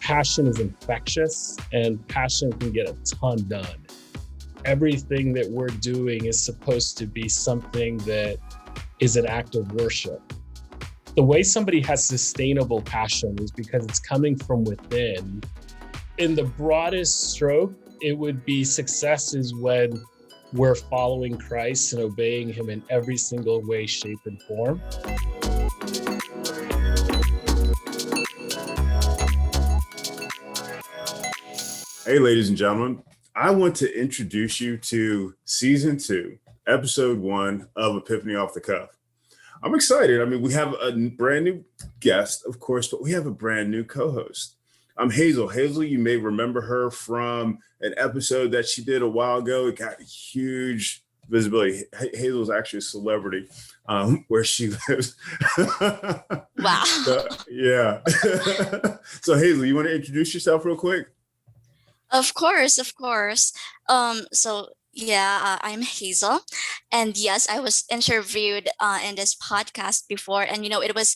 passion is infectious and passion can get a ton done. Everything that we're doing is supposed to be something that is an act of worship. The way somebody has sustainable passion is because it's coming from within. In the broadest stroke, it would be success is when we're following Christ and obeying him in every single way, shape, and form. Hey, ladies and gentlemen, I want to introduce you to season 2, episode 1 of Epiphany Off the Cuff. I'm excited. I mean, we have a brand new guest, of course, but we have a brand new co-host. I'm Hazel. Hazel, you may remember her from an episode that she did a while ago. It got huge visibility. Hazel's actually a celebrity where she lives. Wow. Yeah. So Hazel, you want to introduce yourself real quick? Of course. I'm Hazel, and yes, I was interviewed in this podcast before, and it was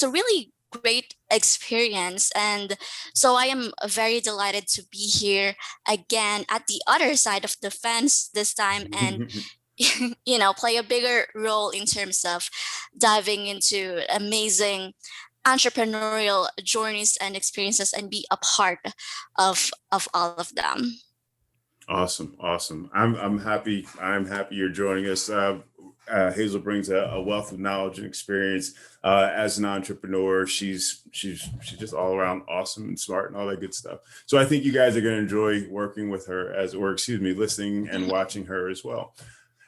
a really great experience, and so I am very delighted to be here again at the other side of the fence this time, and play a bigger role in terms of diving into amazing entrepreneurial journeys and experiences and be a part of all of them. Awesome. I'm happy you're joining us. Hazel brings a wealth of knowledge and experience as an entrepreneur. She's just all around awesome and smart and all that good stuff. So I think you guys are going to enjoy working with her listening and watching her as well.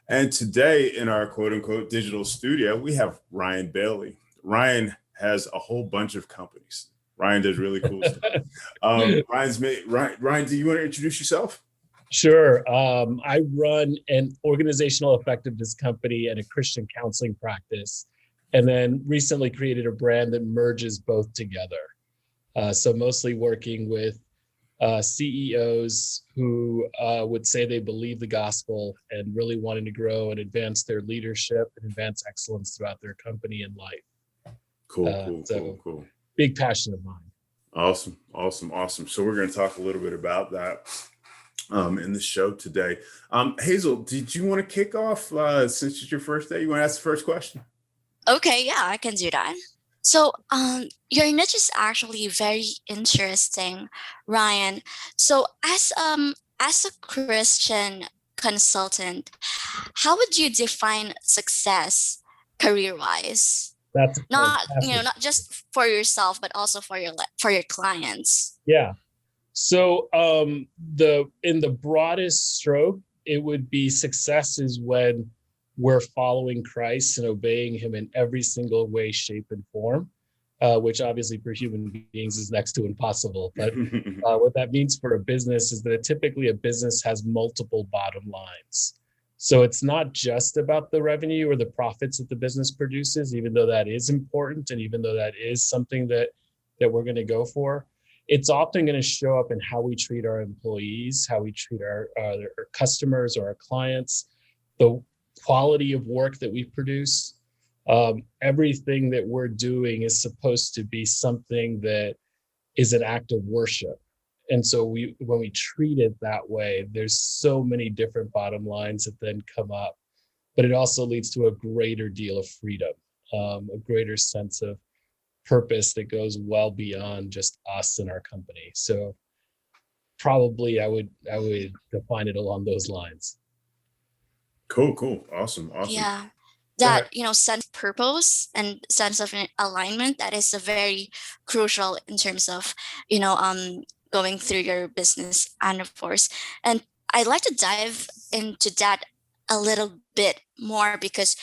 And today in our quote unquote digital studio, we have Ryan Bailey. Ryan has a whole bunch of companies. Ryan does really cool stuff. Ryan, do you want to introduce yourself? Sure. I run an organizational effectiveness company and a Christian counseling practice, and then recently created a brand that merges both together. So mostly working with CEOs who would say they believe the gospel and really wanting to grow and advance their leadership and advance excellence throughout their company and life. Cool. Big passion of mine. Awesome. So we're going to talk a little bit about that in the show today. Hazel, did you want to kick off since it's your first day? You want to ask the first question? Okay, yeah, I can do that. So your niche is actually very interesting, Ryan. So as a Christian consultant, how would you define success career-wise? That's not just for yourself, but also for your clients. Yeah. So in the broadest stroke, it would be success is when we're following Christ and obeying him in every single way, shape, and form, which obviously for human beings is next to impossible. But what that means for a business is that typically a business has multiple bottom lines. So it's not just about the revenue or the profits that the business produces, even though that is important and even though that is something that we're going to go for. It's often going to show up in how we treat our employees, how we treat our customers or our clients, the quality of work that we produce. Everything that we're doing is supposed to be something that is an act of worship. And so when we treat it that way, there's so many different bottom lines that then come up, but it also leads to a greater deal of freedom, a greater sense of purpose that goes well beyond just us and our company. So probably I would define it along those lines. Cool. Awesome. Yeah. That, sense of purpose and sense of alignment, that is a very crucial in terms of, going through your business and of course. And I'd like to dive into that a little bit more because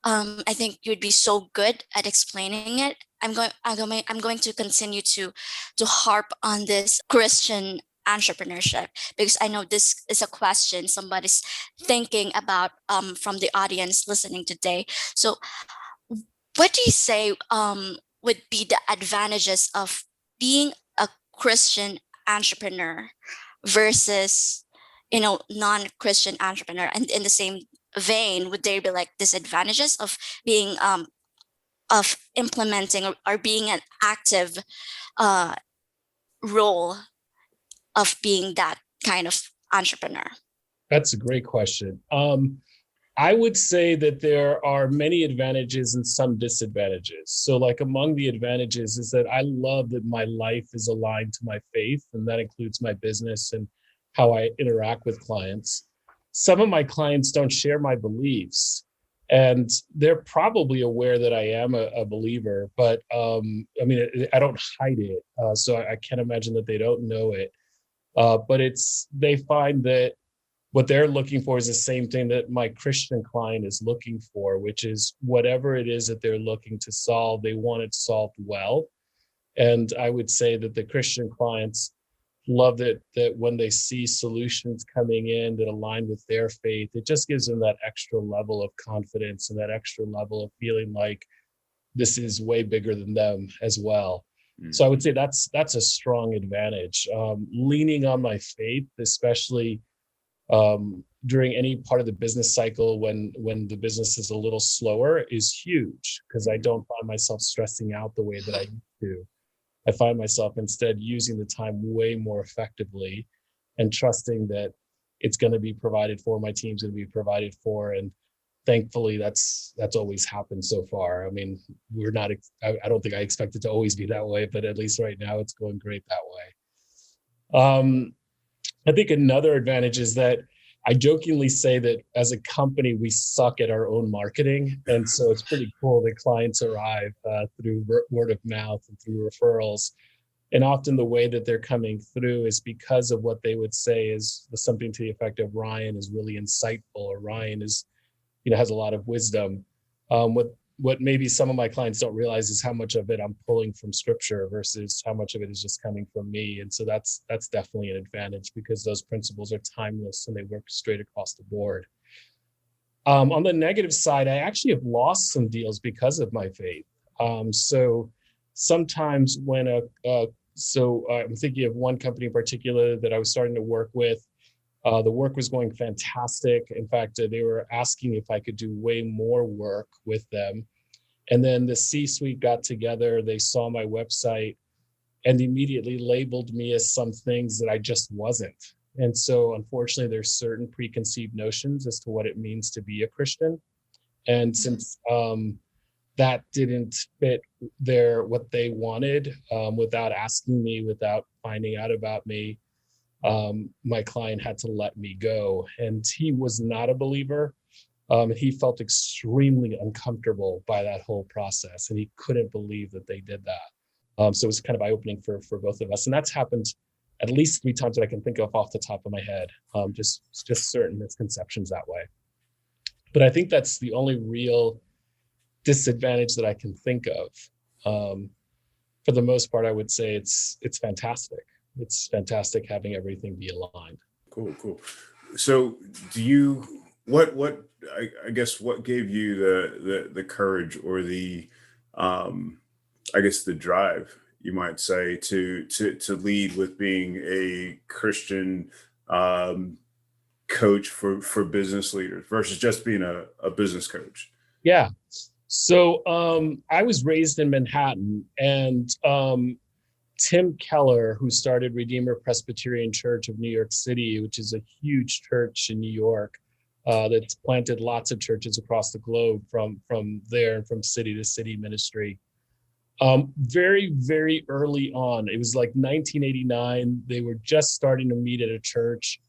I think you'd be so good at explaining it. I'm going to continue to harp on this Christian entrepreneurship because I know this is a question somebody's thinking about from the audience listening today. So what do you say would be the advantages of being a Christian entrepreneur versus non-Christian entrepreneur? And in the same vein, would there be like disadvantages of being of implementing or being an active role of being that kind of entrepreneur? That's a great question. I would say that there are many advantages and some disadvantages. So like among the advantages is that I love that my life is aligned to my faith, and that includes my business and how I interact with clients. Some of my clients don't share my beliefs, and they're probably aware that I am a believer, but I mean, I don't hide it. So I can't imagine that they don't know it. But they find that what they're looking for is the same thing that my Christian client is looking for, which is whatever it is that they're looking to solve, they want it solved well. And I would say that the Christian clients love that when they see solutions coming in that align with their faith, it just gives them that extra level of confidence and that extra level of feeling like this is way bigger than them as well. So I would say that's a strong advantage. Leaning on my faith, especially during any part of the business cycle when the business is a little slower, is huge, because I don't find myself stressing out the way that I used to. I find myself instead using the time way more effectively and trusting that it's going to be provided for, my team's going to be provided for. And thankfully that's always happened so far. I mean, I don't think I expect it to always be that way, but at least right now it's going great that way. I think another advantage is that I jokingly say that as a company, we suck at our own marketing. And so it's pretty cool that clients arrive through word of mouth and through referrals. And often the way that they're coming through is because of what they would say is something to the effect of Ryan is really insightful, or Ryan is, has a lot of wisdom. What maybe some of my clients don't realize is how much of it I'm pulling from scripture versus how much of it is just coming from me. And so that's definitely an advantage, because those principles are timeless and they work straight across the board. On the negative side, I actually have lost some deals because of my faith. So sometimes when I'm thinking of one company in particular that I was starting to work with. The work was going fantastic. In fact, they were asking if I could do way more work with them. And then the C-suite got together, they saw my website and immediately labeled me as some things that I just wasn't. And so unfortunately, there's certain preconceived notions as to what it means to be a Christian. And since that didn't fit what they wanted, without asking me, without finding out about me, my client had to let me go. And he was not a believer. He felt extremely uncomfortable by that whole process, and he couldn't believe that they did that. So it was kind of eye-opening for both of us. And that's happened at least 3 times that I can think of off the top of my head, just certain misconceptions that way. But I think that's the only real disadvantage that I can think of. For the most part, I would say it's fantastic. It's fantastic having everything be aligned. Cool. So I guess what gave you the courage or the I guess the drive, you might say, to lead with being a Christian coach for business leaders versus just being a business coach? Yeah. So I was raised in Manhattan, and Tim Keller, who started Redeemer Presbyterian Church of New York City, which is a huge church in New York, that's planted lots of churches across the globe from there and from city to city ministry. Very, very early on, it was like 1989, they were just starting to meet at a church.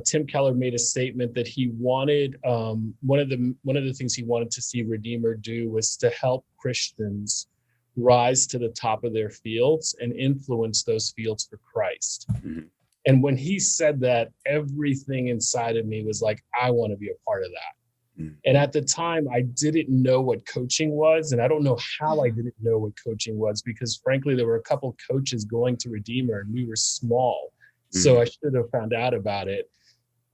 Tim Keller made a statement that he wanted, one of the things he wanted to see Redeemer do was to help Christians rise to the top of their fields and influence those fields for Christ. Mm-hmm. And when he said that, everything inside of me was like, I want to be a part of that. Mm-hmm. And at the time, I didn't know what coaching was. And I don't know how I didn't know what coaching was, because frankly, there were a couple coaches going to Redeemer and we were small. Mm-hmm. So I should have found out about it.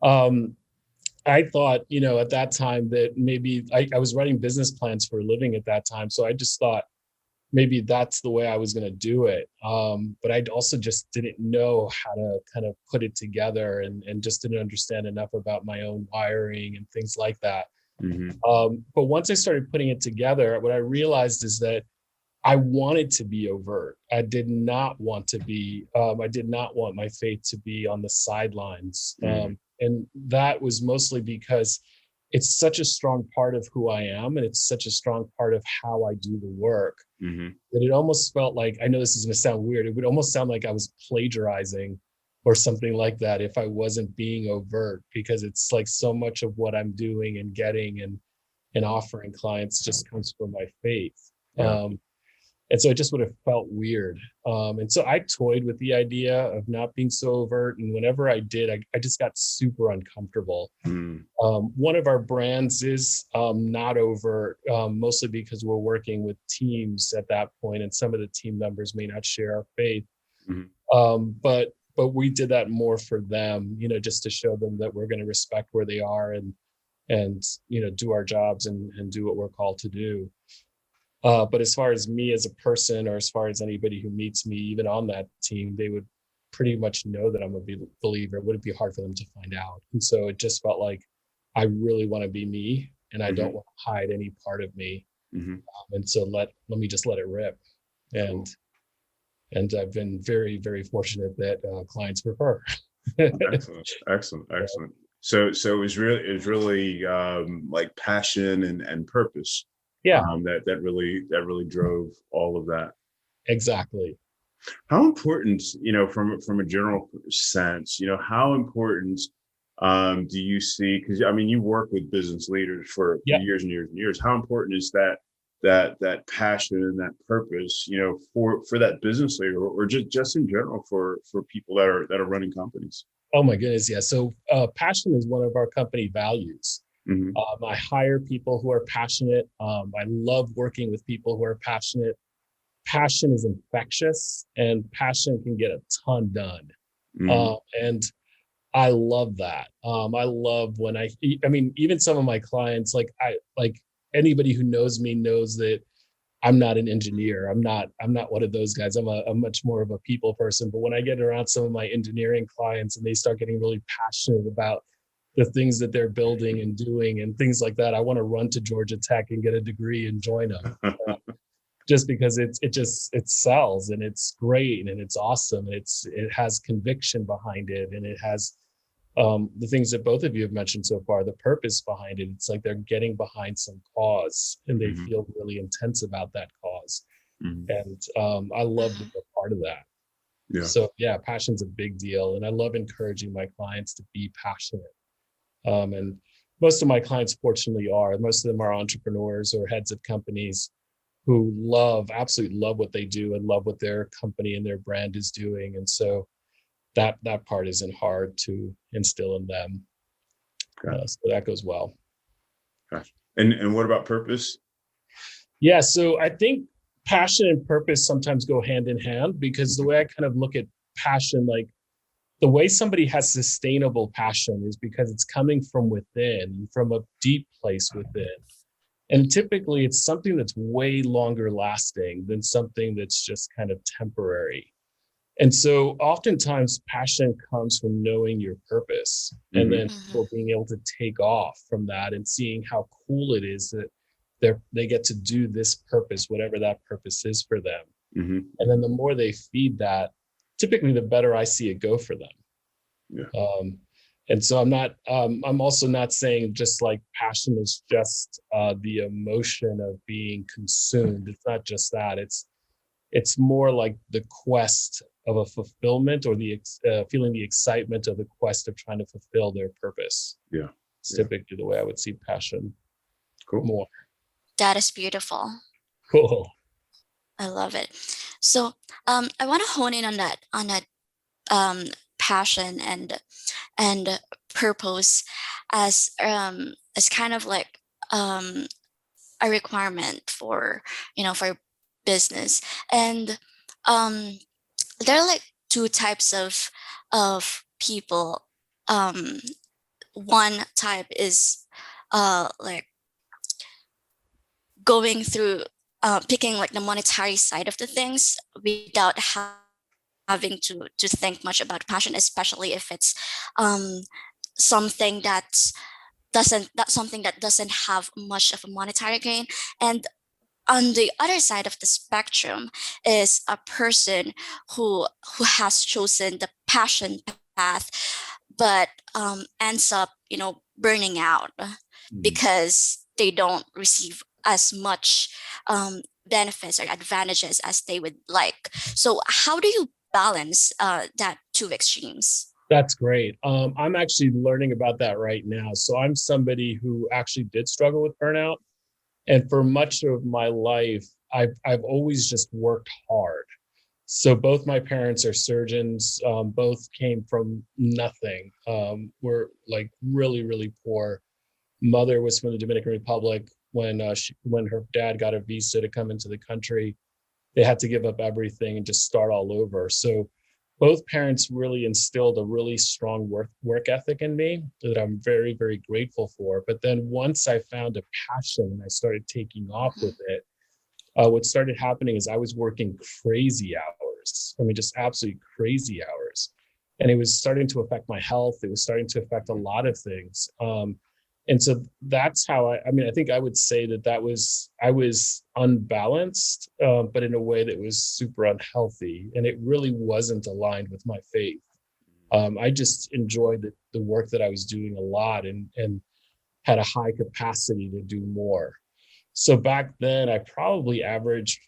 I thought, at that time that maybe I was writing business plans for a living at that time. So I just thought, maybe that's the way I was going to do it. But I also just didn't know how to kind of put it together, and just didn't understand enough about my own wiring and things like that. Mm-hmm. But once I started putting it together, what I realized is that I wanted to be overt. I did not want to be, I did not want my faith to be on the sidelines. And that was mostly because it's such a strong part of who I am, and it's such a strong part of how I do the work, that it almost felt like, I know this is going to sound weird, it would almost sound like I was plagiarizing or something like that if I wasn't being overt, because it's like so much of what I'm doing and getting and offering clients just comes from my faith. Yeah. And so it just would have felt weird. And so I toyed with the idea of not being so overt. And whenever I did, I just got super uncomfortable. One of our brands is not overt, mostly because we're working with teams at that point, and some of the team members may not share our faith. But we did that more for them, just to show them that we're going to respect where they are and do our jobs and do what we're called to do. But as far as me as a person, or as far as anybody who meets me, even on that team, they would pretty much know that I'm a believer. It wouldn't be hard for them to find out. And so it just felt like I really want to be me, and I don't want to hide any part of me. And so let me just let it rip. And I've been very, very fortunate that clients prefer. Excellent. So it was really like passion and purpose. Yeah. That really drove all of that. Exactly. How important, from a general sense, how important do you see? Because I mean, you work with business leaders for years and years and years. How important is that passion and that purpose, for that business leader, or just in general for people that are running companies? Oh my goodness, yeah. So passion is one of our company values. I hire people who are passionate. I love working with people who are passionate. Passion is infectious, and passion can get a ton done. And I love that. I love when I mean, even some of my clients, like anybody who knows me knows that I'm not an engineer. I'm not one of those guys. I'm a much more of a people person. But when I get around some of my engineering clients and they start getting really passionate about the things that they're building and doing and things like that, I want to run to Georgia Tech and get a degree and join them. Just because it sells, and it's great, and it's awesome. It has conviction behind it, and it has the things that both of you have mentioned so far, the purpose behind it. It's like they're getting behind some cause, and they feel really intense about that cause. And I love to be a part of that. Yeah. So yeah, passion's a big deal, and I love encouraging my clients to be passionate. And most of my clients, fortunately, most of them are entrepreneurs or heads of companies who absolutely love what they do and love what their company and their brand is doing. And so that part isn't hard to instill in them. So that goes well. Gotcha. And what about purpose? Yeah, so I think passion and purpose sometimes go hand in hand, because the way I kind of look at passion, like the way somebody has sustainable passion is because it's coming from within, from a deep place within. And typically it's something that's way longer lasting than something that's just kind of temporary. And so oftentimes passion comes from knowing your purpose, and then people being able to take off from that and seeing how cool it is that they get to do this purpose, whatever that purpose is for them. And then the more they feed that, typically the better I see it go for them. And so I'm also not saying just like passion is just the emotion of being consumed. It's not just that. It's more like the quest of a fulfillment, or the feeling the excitement of the quest of trying to fulfill their purpose. Yeah. It's typically the way I would see passion. Cool. More. That is beautiful. Cool. I love it. So I want to hone in on that passion and purpose as kind of like a requirement for business. And there are like two types of people. One type is like going through picking like the monetary side of the things without having to think much about passion, especially if it's something that doesn't have much of a monetary gain. And on the other side of the spectrum is a person who has chosen the passion path, but ends up, burning out Mhm. because they don't receive as much benefits or advantages as they would like. So how do you balance that two extremes? That's great. I'm actually learning about that right now. So I'm somebody who actually did struggle with burnout. And for much of my life, I've always just worked hard. So both my parents are surgeons. Both came from nothing. Were like really, really poor. Mother was from the Dominican Republic. When her dad got a visa to come into the country, they had to give up everything and just start all over. So both parents really instilled a really strong work ethic in me that I'm very, very grateful for. But then once I found a passion and I started taking off with it, what started happening is I was working crazy hours. I mean, just absolutely crazy hours. And it was starting to affect my health. It was starting to affect a lot of things. And so that's how I mean, I think I would say I was unbalanced, but in a way that was super unhealthy. And it really wasn't aligned with my faith. I just enjoyed the work that I was doing a lot and had a high capacity to do more. So back then, I probably averaged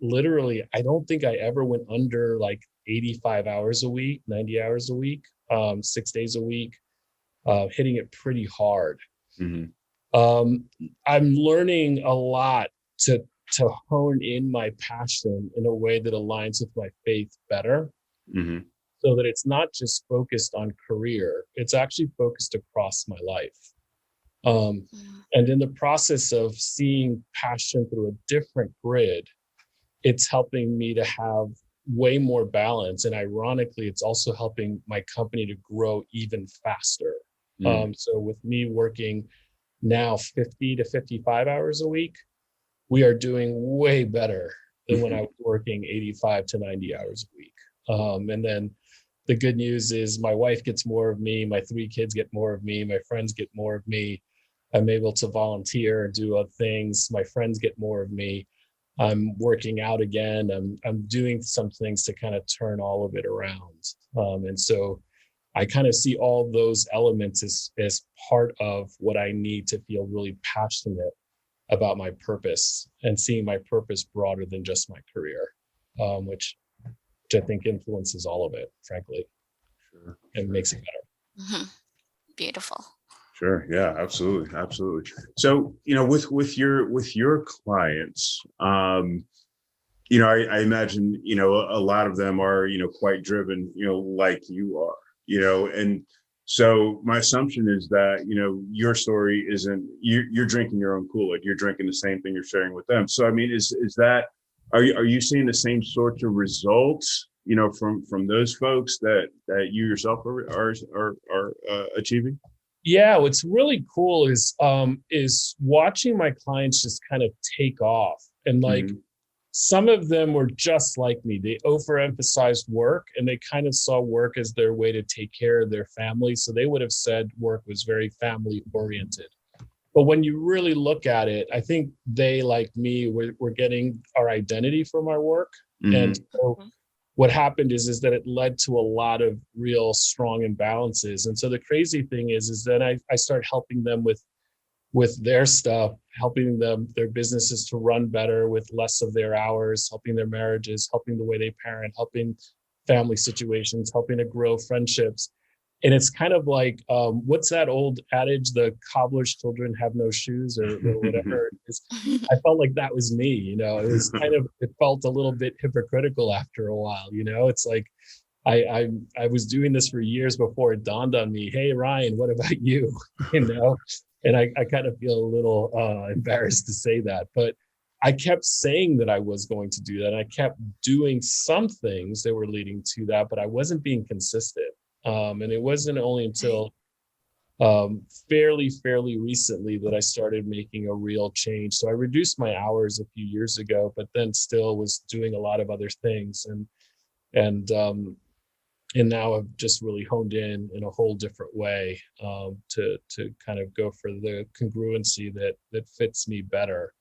literally, I don't think I ever went under like 85 hours a week, 90 hours a week, 6 days a week, hitting it pretty hard. Mhm. Um, I'm learning a lot to hone in my passion in a way that aligns with my faith better, Mhm. so that it's not just focused on career, it's actually focused across my life. Um, Mm. and in the process of seeing passion through a different grid, it's helping me to have way more balance. And ironically, it's also helping my company to grow even faster. Mm. So with me working now 50 to 55 hours a week, we are doing way better than when I was working 85 to 90 hours a week. And then the good news is my wife gets more of me, my three kids get more of me, my friends get more of me. I'm able to volunteer and do other things. My friends get more of me. I'm working out again. I'm doing some things to kind of turn all of it around. And so I kind of see all those elements as part of what I need to feel really passionate about my purpose and seeing my purpose broader than just my career, which I think influences all of it, frankly, Sure. and Sure. makes it better. Mhm. Beautiful. Sure. Yeah, absolutely. Absolutely. So, with your clients, I imagine, a lot of them are, quite driven, like you are, and so my assumption is that, your story isn't, you're drinking your own Kool-Aid, you're drinking the same thing you're sharing with them. So, I mean, is that, are you seeing the same sorts of results, from those folks that you yourself are achieving? Yeah, what's really cool is watching my clients just kind of take off. And like Hmm. some of them were just like me. They overemphasized work and they kind of saw work as their way to take care of their family. So they would have said work was very family oriented. But when you really look at it, I think they, like me, were getting our identity from our work. And Hmm. so Mhm. what happened is that it led to a lot of real strong imbalances. And so the crazy thing is that I started helping them with their stuff, helping them their businesses to run better with less of their hours, helping their marriages, helping the way they parent, helping family situations, helping to grow friendships. And it's kind of like what's that old adage, the cobbler's children have no shoes, or whatever it is. I felt like that was me. It was kind of, it felt a little bit hypocritical after a while. It's like I was doing this for years before it dawned on me, hey Ryan, what about you? you know and I kind of feel a little embarrassed to say that, but I kept saying that I was going to do that, and I kept doing some things that were leading to that, but I wasn't being consistent. And it wasn't only Right. until fairly recently that I started making a real change. So I reduced my hours a few years ago, but then still was doing a lot of other things, and and now I've just really honed in a whole different way, to kind of go for the congruency that fits me better.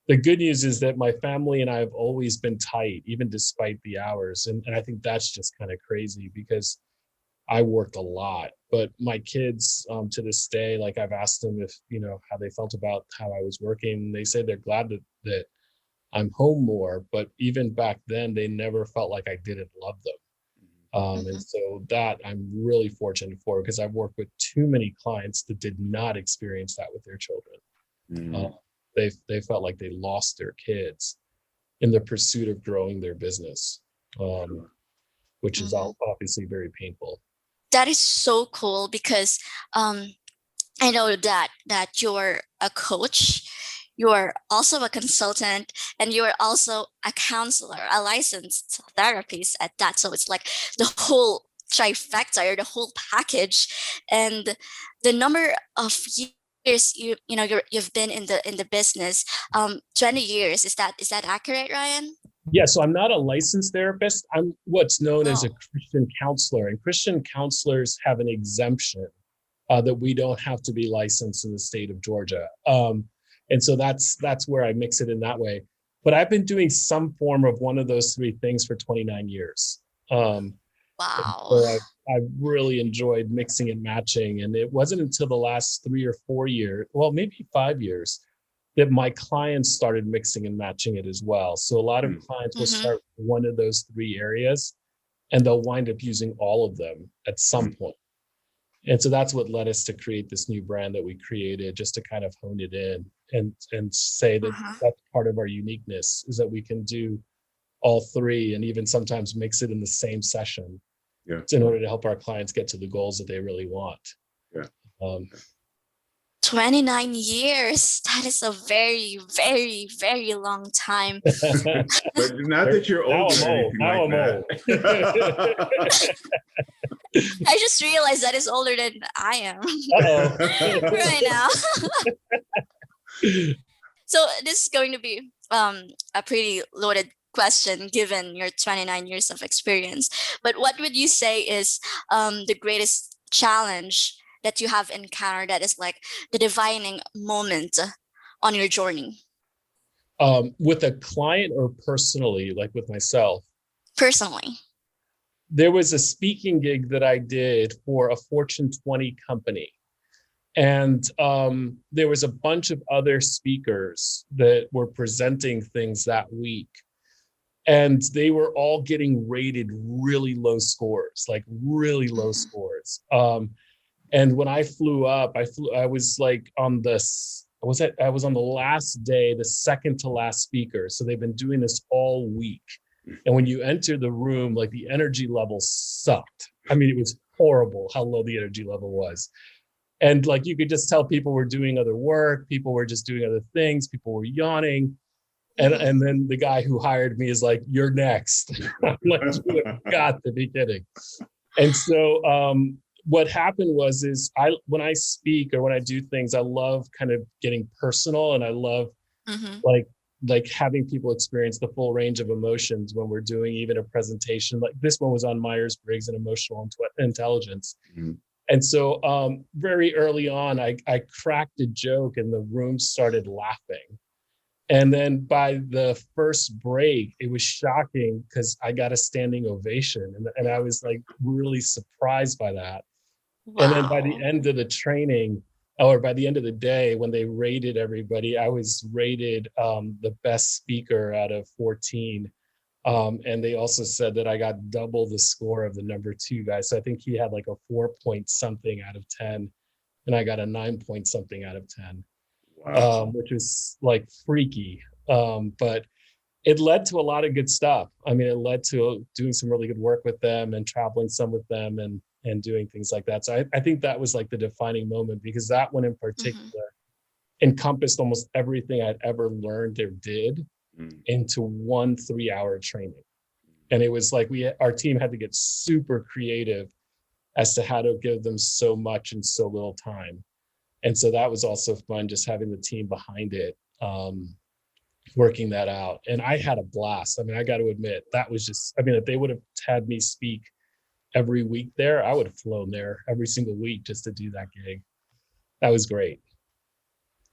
the good news is that my family and I have always been tight, even despite the hours. And I think that's just kind of crazy because I worked a lot, but my kids to this day, like I've asked them if, how they felt about how I was working. They say they're glad that I'm home more, but even back then, they never felt like I didn't love them. And so that I'm really fortunate for, because I've worked with too many clients that did not experience that with their children. They felt like they lost their kids in the pursuit of growing their business, which is obviously very painful. That is so cool because I know that you're a coach, you're also a consultant, and you're also a counselor, a licensed therapist at that. So it's like the whole trifecta or the whole package. And the number of years you've been in the business, 20 years. Is that accurate, Ryan? Yeah, so I'm not a licensed therapist. I'm what's known as a Oh, Christian counselor, and Christian counselors have an exemption that we don't have to be licensed in the state of Georgia. And so that's where I mix it in that way. But I've been doing some form of one of those three things for 29 years. wow. So I've really enjoyed mixing and matching. And it wasn't until the last 3 or 4 years, well, maybe 5 years, that my clients started mixing and matching it as well. So a lot of clients will start with one of those three areas, and they'll wind up using all of them at some point. And so that's what led us to create this new brand that we created, just to kind of hone it in and say that that's part of our uniqueness, is that we can do all three and even sometimes mix it in the same session in order to help our clients get to the goals that they really want. 29 years. That is a very, very, very long time. But not that you're old or anything like that. I just realized that is older than I am right now. So this is going to be a pretty loaded question given your 29 years of experience. But what would you say is the greatest challenge that you have encountered that is like the defining moment on your journey? With a client or personally, like with myself? Personally. There was a speaking gig that I did for a Fortune 20 company. And there was a bunch of other speakers that were presenting things that week. And they were all getting rated really low scores, like really low scores. And when I flew up, I was like on I was on the last day, the second to last speaker. So they've been doing this all week. And when you enter the room, like the energy level sucked. I mean, it was horrible how low the energy level was. And like, you could just tell people were doing other work. People were just doing other things. People were yawning. And then the guy who hired me is like, "You're next." I'm like, "You have got to be kidding." And so what happened is when I speak or when I do things, I love kind of getting personal, and I love like having people experience the full range of emotions when we're doing even a presentation. Like this one was on Myers-Briggs and emotional intelligence. And so very early on, I cracked a joke and the room started laughing. And then by the first break, it was shocking because I got a standing ovation. And I was like really surprised by that. Wow. And then by the end of the training, or by the end of the day, when they rated everybody, I was rated the best speaker out of 14. And they also said that I got double the score of the number 2 guy. So I think he had like a 4 point something out of 10. And I got a 9 point something out of 10. Wow. Which was like freaky. But it led to a lot of good stuff. I mean, it led to doing some really good work with them and traveling some with them and doing things like that. So I think that was like the defining moment, because that one in particular encompassed almost everything I'd ever learned or did into 1 3-hour training. And it was like our team had to get super creative as to how to give them so much in so little time. And so that was also fun, just having the team behind it, working that out. And I had a blast. I mean, I got to admit, that was just, I mean, if they would have had me speak every week there, I would have flown there every single week just to do that gig. That was great.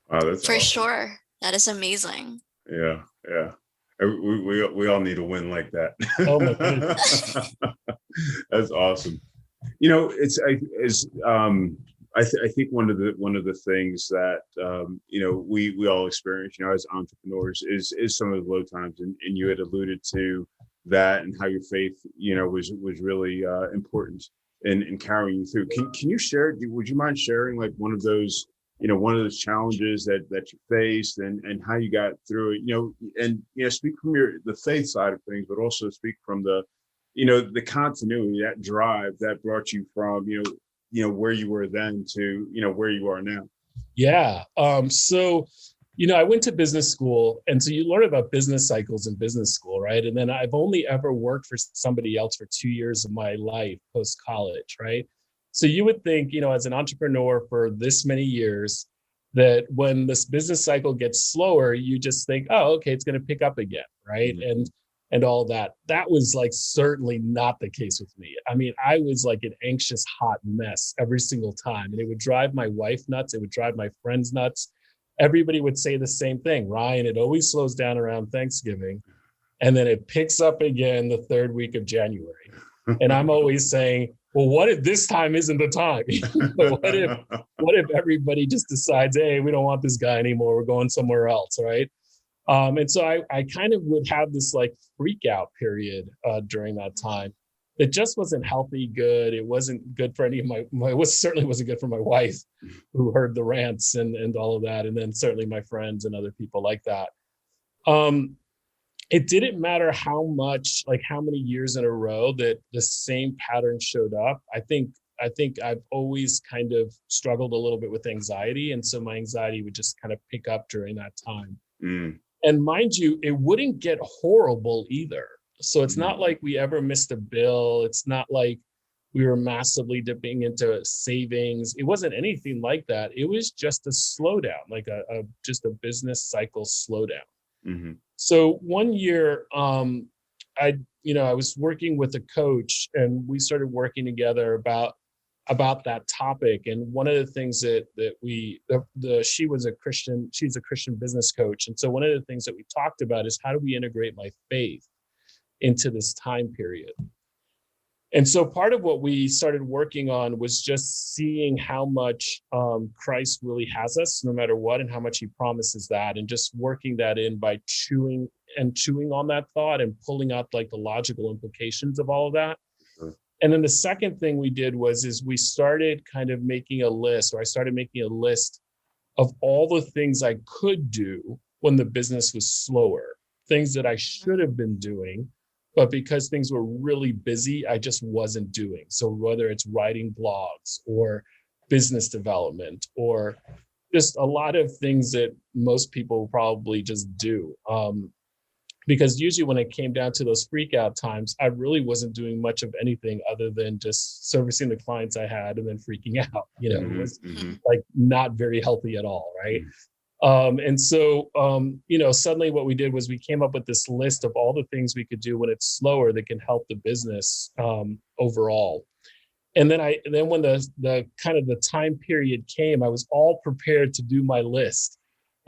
Wow, that's For awesome. sure. That is amazing. Yeah, yeah. We all need a win like that. Oh my goodness. That's awesome. I think one of the things that we all experience, as entrepreneurs, is some of the low times, and you had alluded to that and how your faith, was really important in carrying you through. Can you share? Would you mind sharing like one of those challenges that you faced and how you got through it? Speak from the faith side of things, but also speak from the continuity, that drive that brought you from, where you were then to, where you are now. Yeah. I went to business school. And so you learn about business cycles in business school, right? And then I've only ever worked for somebody else for 2 years of my life post college, right? So you would think, as an entrepreneur for this many years, that when this business cycle gets slower, you just think, oh, okay, it's going to pick up again, right? Mm-hmm. And all that. That was like certainly not the case with me. I mean, I was like an anxious, hot mess every single time. And it would drive my wife nuts. It would drive my friends nuts. Everybody would say the same thing. Ryan, it always slows down around Thanksgiving. And then it picks up again the third week of January. And I'm always saying, well, what if this time isn't the time? what if everybody just decides, hey, we don't want this guy anymore. We're going somewhere else, right? And so I kind of would have this like freak out period during that time. It just wasn't healthy, good. It wasn't good for any of certainly wasn't good for my wife, who heard the rants and all of that. And then certainly my friends and other people like that. It didn't matter how many years in a row that the same pattern showed up. I think I've always kind of struggled a little bit with anxiety. And so my anxiety would just kind of pick up during that time. Mm. And mind you, it wouldn't get horrible either. So it's not like we ever missed a bill. It's not like we were massively dipping into savings. It wasn't anything like that. It was just a slowdown, like just a business cycle slowdown. Mm-hmm. So one year, I was working with a coach, and we started working together about that topic. And one of the things that she's a Christian business coach. And so one of the things that we talked about is, how do we integrate my faith into this time period? And so part of what we started working on was just seeing how much Christ really has us no matter what, and how much he promises that, and just working that in by chewing on that thought and pulling out like the logical implications of all of that. Sure. And then the second thing we did is we started kind of making a list, or I started making a list of all the things I could do when the business was slower, things that I should have been doing, but because things were really busy, I just wasn't doing. So whether it's writing blogs or business development, or just a lot of things that most people probably just do. Because usually when it came down to those freak out times, I really wasn't doing much of anything other than just servicing the clients I had and then freaking out. Mm-hmm. It was Mm-hmm. like not very healthy at all, right? Mm-hmm. And so, suddenly what we did was we came up with this list of all the things we could do when it's slower that can help the business overall. And then when the kind of the time period came, I was all prepared to do my list.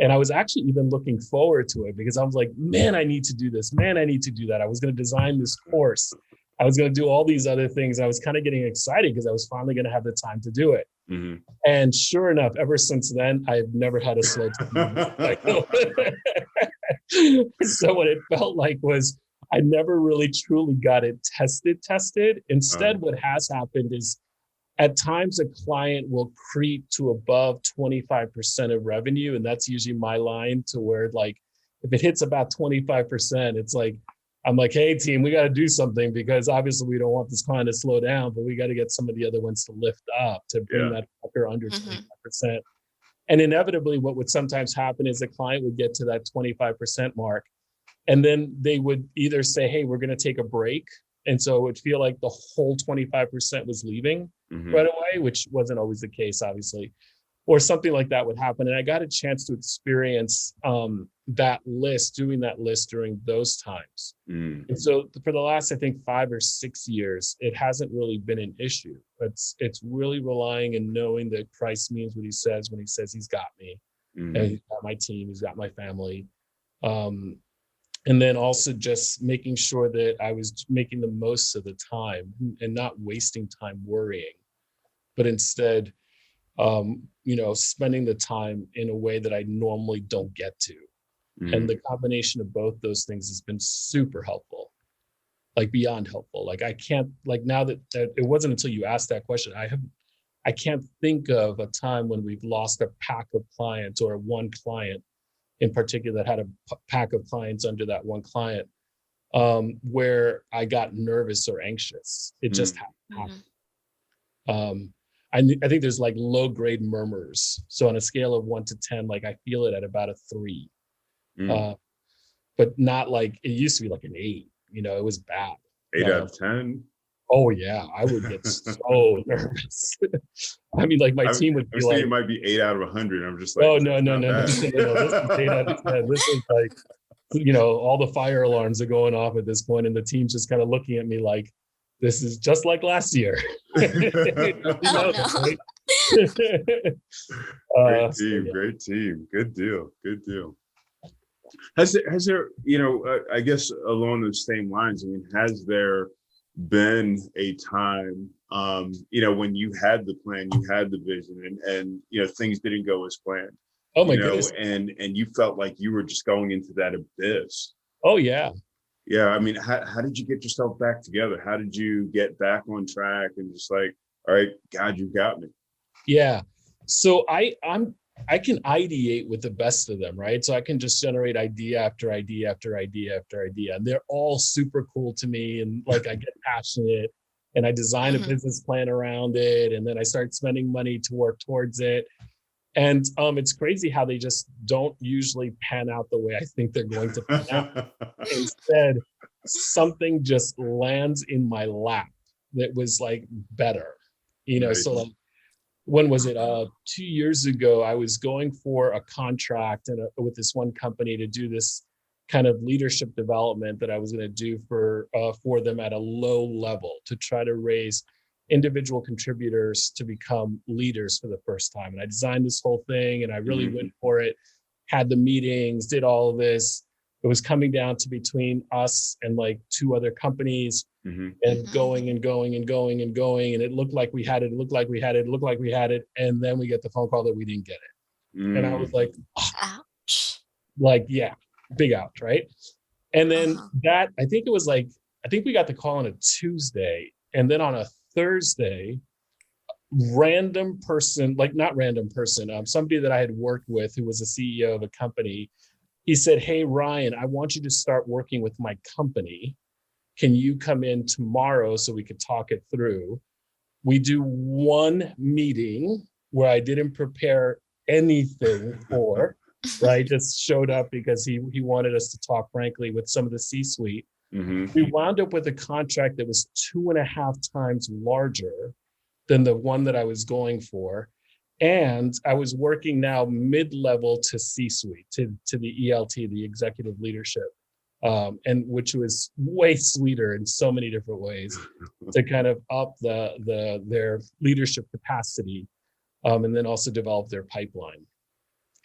And I was actually even looking forward to it, because I was like, man, I need to do this. Man, I need to do that. I was going to design this course. I was going to do all these other things. I was kind of getting excited because I was finally going to have the time to do it. Mm-hmm. And sure enough, ever since then, I've never had a slow time. So what it felt like was I never really truly got it tested. Instead, what has happened is at times a client will creep to above 25% of revenue. And that's usually my line, to where like, if it hits about 25%, it's like, I'm like, hey team, we got to do something, because obviously we don't want this client to slow down, but we got to get some of the other ones to lift up to bring that fucker under 25%. And inevitably what would sometimes happen is the client would get to that 25% mark, and then they would either say, hey, we're going to take a break. And so it would feel like the whole 25% was leaving right away, which wasn't always the case, obviously, or something like that would happen. And I got a chance to experience doing that list during those times. And so for the last, I think 5 or 6 years, it hasn't really been an issue. It's really relying and knowing that Christ means what he says when he says he's got me, and he's got my team, he's got my family. And then also just making sure that I was making the most of the time and not wasting time worrying, but instead, spending the time in a way that I normally don't get to. And the combination of both those things has been super helpful, like beyond helpful. Like I can't, like now that it wasn't until you asked that question, I can't think of a time when we've lost a pack of clients or one client in particular that had a pack of clients under that one client, where I got nervous or anxious. It just happened. I think there's like low grade murmurs. So on a scale of 1 to 10, like I feel it at about a 3, but not like it used to be like an 8. It was bad. 8 out of 10. Oh yeah, I would get so nervous. I mean, like my team would be like, it might be 8 out of 100. I'm just like, oh no. This is 8 out of 10. This is like, all the fire alarms are going off at this point, and the team's just kind of looking at me like, this is just like last year. Great team, great team. Good deal. Has there, I guess along those same lines, I mean, has there been a time, when you had the plan, you had the vision, and things didn't go as planned? Oh my goodness. And you felt like you were just going into that abyss. Oh yeah. Yeah. I mean, how did you get yourself back together? How did you get back on track and just like, all right, God, you got me? Yeah. So I can ideate with the best of them, right? So I can just generate idea after idea after idea after idea. And they're all super cool to me. And like, I get passionate and I design a business plan around it. And then I start spending money to work towards it. And it's crazy how they just don't usually pan out the way I think they're going to pan out. Instead, something just lands in my lap that was like better, Right. So like, when was it? 2 years ago, I was going for a contract with this one company to do this kind of leadership development that I was going to do for them at a low level to try to raise individual contributors to become leaders for the first time. And I designed this whole thing and I really went for it, had the meetings, did all of this. It was coming down to between us and like 2 other companies. And going and going and going and going. And it looked like we had it. And then we get the phone call that we didn't get it. And I was like, ouch. Like, yeah, big ouch, right? And then I think we got the call on a Tuesday. And then on a Thursday, somebody that I had worked with who was a CEO of a company, he said, hey, Ryan, I want you to start working with my company. Can you come in tomorrow so we could talk it through? We do one meeting where I didn't prepare anything for, right? Just showed up because he wanted us to talk frankly with some of the C-suite. We wound up with a contract that was 2.5 times larger than the one that I was going for. And I was working now mid-level to C-suite, to the ELT, the executive leadership. And which was way sweeter in so many different ways to kind of up their leadership capacity, and then also develop their pipeline.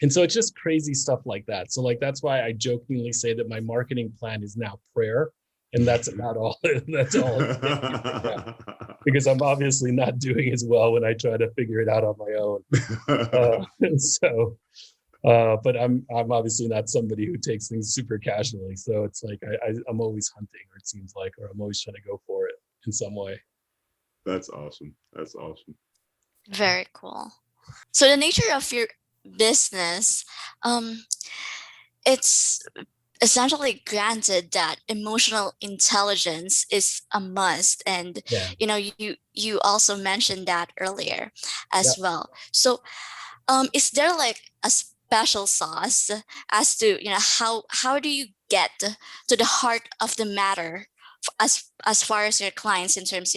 And so it's just crazy stuff like that. So like that's why I jokingly say that my marketing plan is now prayer, and that's about all. That's all. Because I'm obviously not doing as well when I try to figure it out on my own. But I'm obviously not somebody who takes things super casually. So it's like I'm always hunting, or it seems like, or I'm always trying to go for it in some way. That's awesome. Very cool. So the nature of your business, it's essentially granted that emotional intelligence is a must. And you also mentioned that earlier as well. So is there like a special sauce as to how do you get to the heart of the matter as far as your clients in terms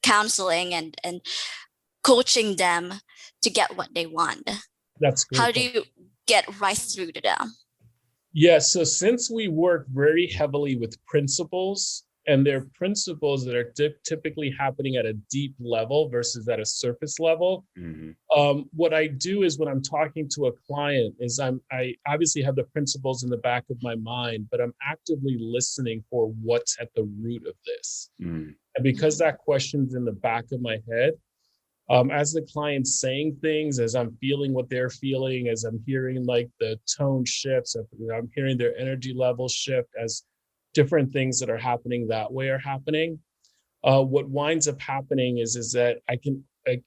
counseling and coaching them to get what they want? That's great. How do you get right through to them? Yeah, so since we work very heavily with principles, and they're principles that are typically happening at a deep level versus at a surface level. What I do is when I'm talking to a client is I obviously have the principles in the back of my mind, but I'm actively listening for what's at the root of this. And because that question's in the back of my head, as the client's saying things, as I'm feeling what they're feeling, as I'm hearing like the tone shifts, I'm hearing their energy level shift, as different things that are happening that way are happening. What winds up happening is that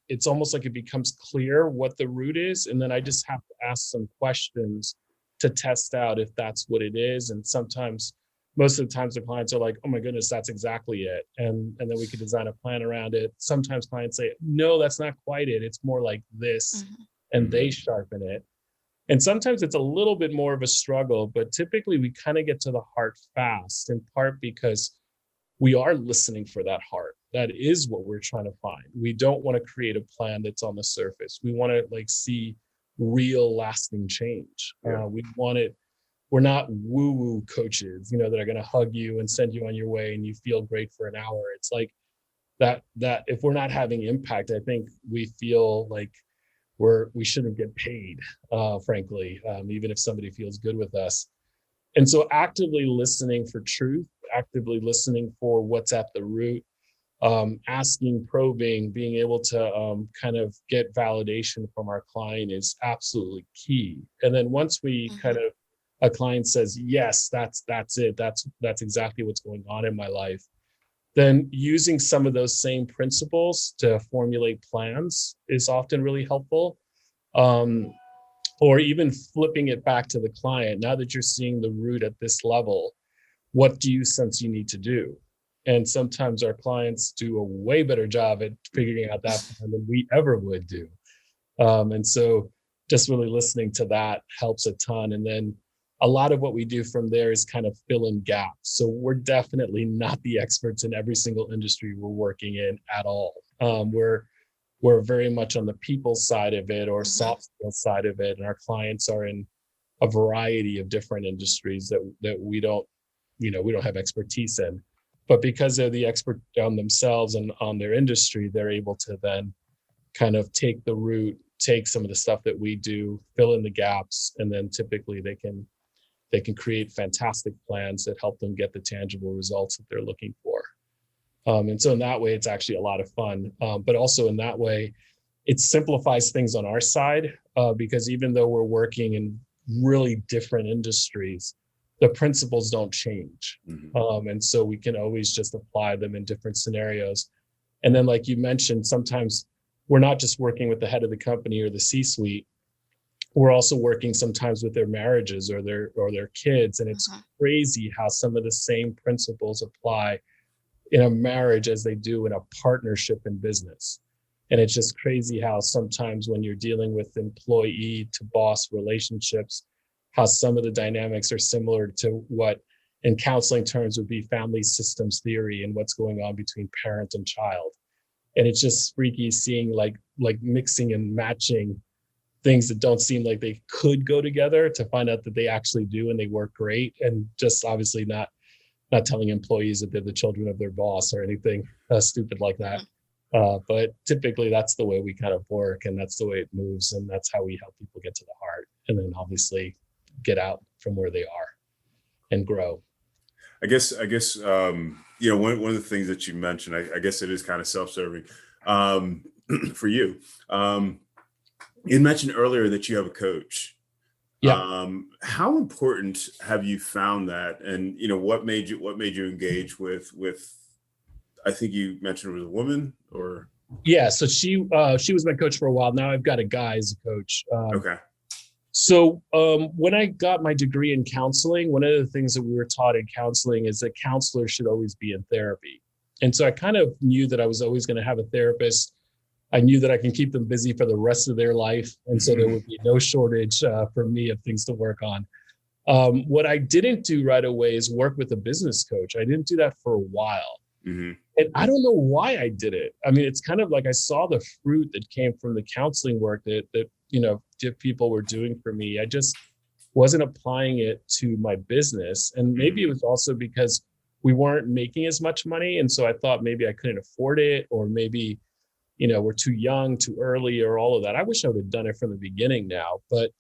it's almost like it becomes clear what the root is, and then I just have to ask some questions to test out if that's what it is. And sometimes, most of the times, the clients are like, "Oh my goodness, that's exactly it," and then we could design a plan around it. Sometimes clients say, "No, that's not quite it. It's more like this," and they sharpen it. And sometimes it's a little bit more of a struggle, but typically we kind of get to the heart fast, in part because we are listening for that heart. That is what we're trying to find. We don't want to create a plan that's on the surface. We want to like see real lasting change. We want it. We're not woo-woo coaches, that are going to hug you and send you on your way and you feel great for an hour. It's like that if we're not having impact, I think we feel like we shouldn't get paid, frankly, even if somebody feels good with us. And so actively listening for truth, actively listening for what's at the root, asking, probing, being able to kind of get validation from our client is absolutely key. And then once we a client says, yes, that's it, that's exactly what's going on in my life, then using some of those same principles to formulate plans is often really helpful. Or even flipping it back to the client. Now that you're seeing the root at this level, what do you sense you need to do? And sometimes our clients do a way better job at figuring out that plan than we ever would do. And so just really listening to that helps a ton. And then a lot of what we do from there is kind of fill in gaps. So we're definitely not the experts in every single industry we're working in at all. We're very much on the people side of it or soft skills side of it. And our clients are in a variety of different industries that we don't have expertise in. But because they're the expert on themselves and on their industry, they're able to then kind of take the root, take some of the stuff that we do, fill in the gaps, and then typically they can create fantastic plans that help them get the tangible results that they're looking for. And so in that way, it's actually a lot of fun. But also in that way, it simplifies things on our side because even though we're working in really different industries, the principles don't change. And so we can always just apply them in different scenarios. And then like you mentioned, sometimes we're not just working with the head of the company or the C-suite. We're also working sometimes with their marriages or their kids. And it's crazy how some of the same principles apply in a marriage as they do in a partnership in business. And it's just crazy how sometimes when you're dealing with employee to boss relationships, how some of the dynamics are similar to what in counseling terms would be family systems theory and what's going on between parent and child. And it's just freaky seeing like mixing and matching things that don't seem like they could go together to find out that they actually do and they work great. And just obviously not telling employees that they're the children of their boss or anything stupid like that. But typically that's the way we kind of work and that's the way it moves. And that's how we help people get to the heart and then obviously get out from where they are and grow. I guess, one of the things that you mentioned, I guess it is kind of self-serving for you. You mentioned earlier that you have a coach. Yeah. How important have you found that? And, what made you engage with, I think you mentioned it was a woman or? Yeah. So she was my coach for a while. Now I've got a guy as a coach. Okay. So when I got my degree in counseling, one of the things that we were taught in counseling is that counselors should always be in therapy. And so I kind of knew that I was always going to have a therapist. I knew that I can keep them busy for the rest of their life. And so there would be no shortage for me of things to work on. What I didn't do right away is work with a business coach. I didn't do that for a while. And I don't know why I did it. I mean, it's kind of like I saw the fruit that came from the counseling work that people were doing for me. I just wasn't applying it to my business. And maybe it was also because we weren't making as much money. And so I thought maybe I couldn't afford it, or maybe, we're too young, too early, or all of that. I wish I would have done it from the beginning now. But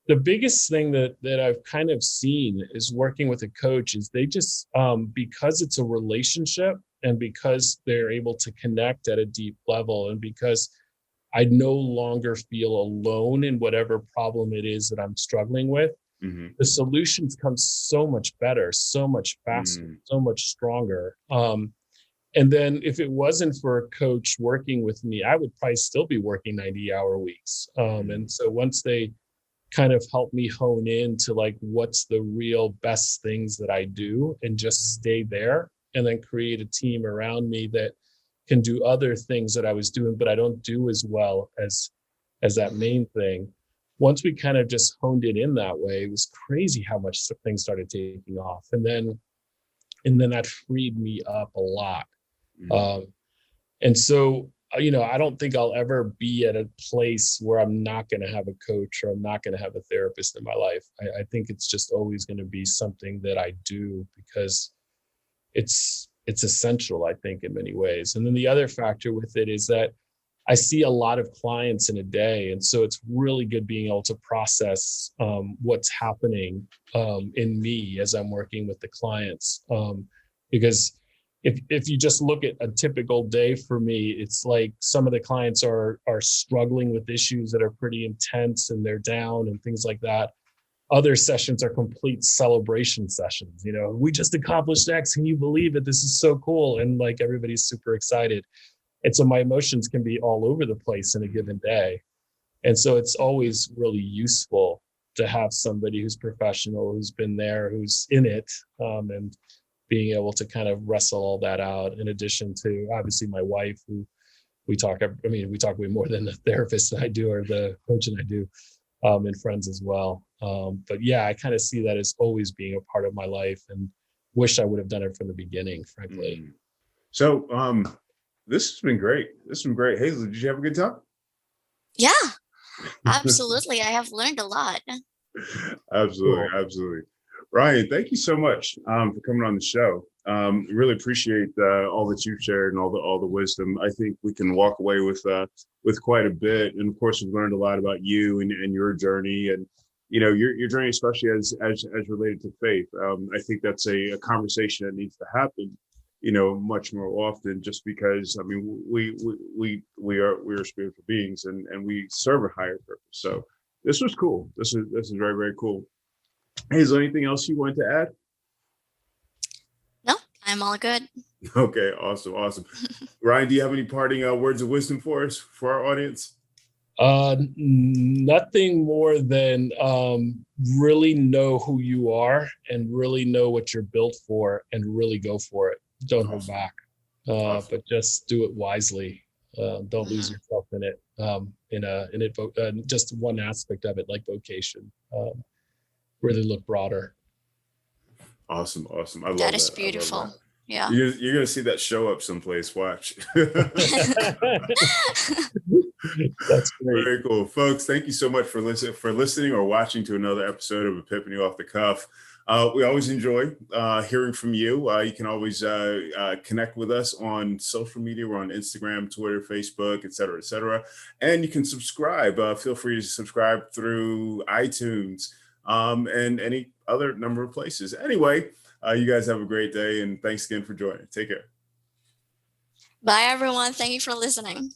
the biggest thing that I've kind of seen is working with a coach is they just, because it's a relationship and because they're able to connect at a deep level, and because I no longer feel alone in whatever problem it is that I'm struggling with, the solutions come so much better, so much faster, so much stronger. And then if it wasn't for a coach working with me, I would probably still be working 90-hour weeks. And so once they kind of helped me hone in to like, what's the real best things that I do, and just stay there, and then create a team around me that can do other things that I was doing, but I don't do as well as that main thing. Once we kind of just honed it in that way, it was crazy how much things started taking off. And then that freed me up a lot. And so, I don't think I'll ever be at a place where I'm not going to have a coach, or I'm not going to have a therapist in my life. I think it's just always going to be something that I do, because it's essential, I think, in many ways. And then the other factor with it is that I see a lot of clients in a day. And so it's really good being able to process what's happening in me as I'm working with the clients. Because if you just look at a typical day for me, it's like some of the clients are struggling with issues that are pretty intense, and they're down and things like that. Other sessions are complete celebration sessions. We just accomplished X. Can you believe it? This is so cool. And like, everybody's super excited. And so my emotions can be all over the place in a given day. And so it's always really useful to have somebody who's professional, who's been there, who's in it, and being able to kind of wrestle all that out, in addition to obviously my wife, who we talk way more than the therapist and I do, or the coach and I do, and friends as well. But yeah, I kind of see that as always being a part of my life, and wish I would have done it from the beginning, frankly. So this has been great. Hazel, did you have a good time? Yeah, absolutely. I have learned a lot. Absolutely. Cool. Absolutely. Ryan, thank you so much for coming on the show. Really appreciate all that you've shared, and all the wisdom. I think we can walk away with quite a bit. And of course, we've learned a lot about you and your journey, and your journey, especially as related to faith. I think that's a conversation that needs to happen, much more often, just because we're spiritual beings, and we serve a higher purpose. So this was cool. This is very, very cool. Hazel, anything else you wanted to add? No, I'm all good. Okay, awesome. Ryan, do you have any parting words of wisdom for us, for our audience? Nothing more than really know who you are, and really know what you're built for, and really go for it. Don't hold back, but just do it wisely. Don't lose yourself in it. Just one aspect of it, like vocation. Really look broader. Awesome. I love that. That is beautiful. Yeah. You're gonna see that show up someplace. Watch. That's great. Very cool, folks. Thank you so much for listening or watching to another episode of Epiphany Off the Cuff. We always enjoy hearing from you. You can always connect with us on social media. We're on Instagram, Twitter, Facebook, et cetera. And you can subscribe. Feel free to subscribe through iTunes and any other number of places. Anyway, you guys have a great day, and thanks again for joining. Take care. Bye, everyone. Thank you for listening.